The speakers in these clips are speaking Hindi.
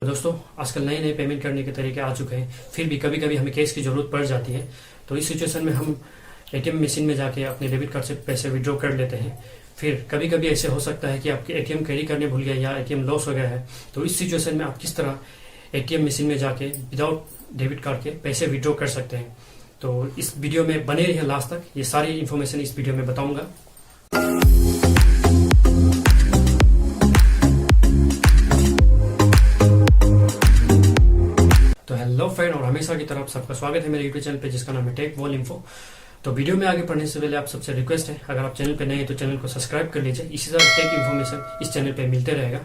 दोस्तों आजकल नए नए पेमेंट करने के तरीके आ चुके हैं, फिर भी कभी कभी हमें कैश की ज़रूरत पड़ जाती है। तो इस सिचुएशन में हम एटीएम मशीन में जाके अपने डेबिट कार्ड से पैसे विड्रॉ कर लेते हैं। फिर कभी कभी ऐसे हो सकता है कि आपके एटीएम कैरी करने भूल गए या एटीएम लॉस हो गया है। तो इस सिचुएशन में आप किस तरह एटीएम मशीन में जाके विदाउट डेबिट कार्ड के पैसे विड्रॉ कर सकते हैं। तो इस वीडियो में बने रहिए लास्ट तक, ये सारी इन्फॉर्मेशन इस वीडियो में बताऊंगा। तो हेलो फ्रेंड, और हमेशा की तरफ सबका स्वागत है मेरे यूट्यूब चैनल पे जिसका नाम है टेक वॉल इन्फो। तो वीडियो में आगे बढ़ने से पहले आप सबसे रिक्वेस्ट है, अगर आप चैनल पे नए हैं तो चैनल को सब्सक्राइब कर लीजिए। इसी तरह टेक इन्फॉर्मेशन इस चैनल पे मिलते रहेगा।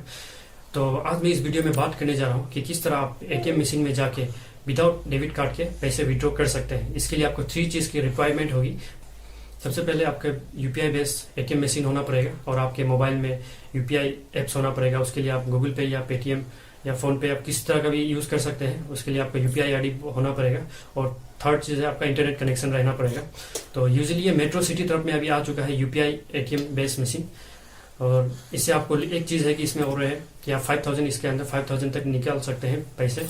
तो आज मैं इस वीडियो में बात करने जा रहा हूँ कि किस तरह आप एटीएम मशीन में जाके विदाउट डेबिट कार्ड के पैसे विड्रॉ कर सकते हैं। इसके लिए आपको 3 चीज़ की रिक्वायरमेंट होगी। सबसे पहले आपका यूपीआई बेस्ड एटीएम मशीन होना पड़ेगा और आपके मोबाइल में यूपीआई एप्स होना पड़ेगा। उसके लिए आप गूगल पे या पेटीएम या फोन पे आप किस तरह का भी यूज़ कर सकते हैं। उसके लिए आपका यूपीआई आईडी होना पड़ेगा और थर्ड चीज़ है आपका इंटरनेट कनेक्शन रहना पड़ेगा। तो यूजुअली ये मेट्रो सिटी तरफ में अभी आ चुका है यूपीआई एटीएम बेस्ड मशीन। और इससे आपको एक चीज़ है कि इसमें और है कि आप 5000 इसके अंदर 5000 तक निकाल सकते हैं पैसे।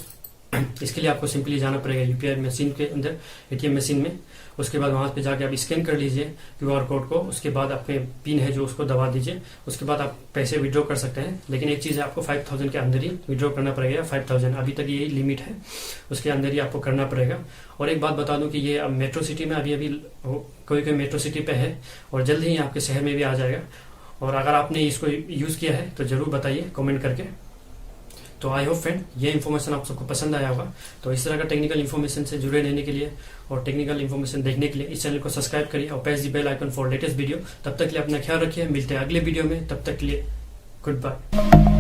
इसके लिए आपको सिंपली जाना पड़ेगा यूपीआई मशीन के अंदर, एटीएम मशीन में। उसके बाद वहाँ पे जाके आप स्कैन कर लीजिए क्यूआर कोड को। उसके बाद अपने पिन है जो उसको दबा दीजिए। उसके बाद आप पैसे विड्रॉ कर सकते हैं। लेकिन एक चीज़ है, आपको 5000 के अंदर ही विड्रॉ करना पड़ेगा। 5000 अभी तक यही लिमिट है, उसके अंदर ही आपको करना पड़ेगा। और एक बात बता दूं कि ये अब मेट्रो सिटी में अभी कोई कोई मेट्रो सिटी पे है और जल्द ही आपके शहर में भी आ जाएगा। और अगर आपने इसको यूज़ किया है तो ज़रूर बताइए कमेंट करके। तो आई होप फ्रेंड ये इन्फॉर्मेशन आप सबको पसंद आया होगा। तो इस तरह का टेक्निकल इन्फॉर्मेशन से जुड़े रहने के लिए और टेक्निकल इन्फॉर्मेशन देखने के लिए इस चैनल को सब्सक्राइब करिए और press the bell icon for latest video. तब तक के लिए अपना ख्याल रखिए, मिलते हैं अगले वीडियो में। तब तक के लिए गुड बाय।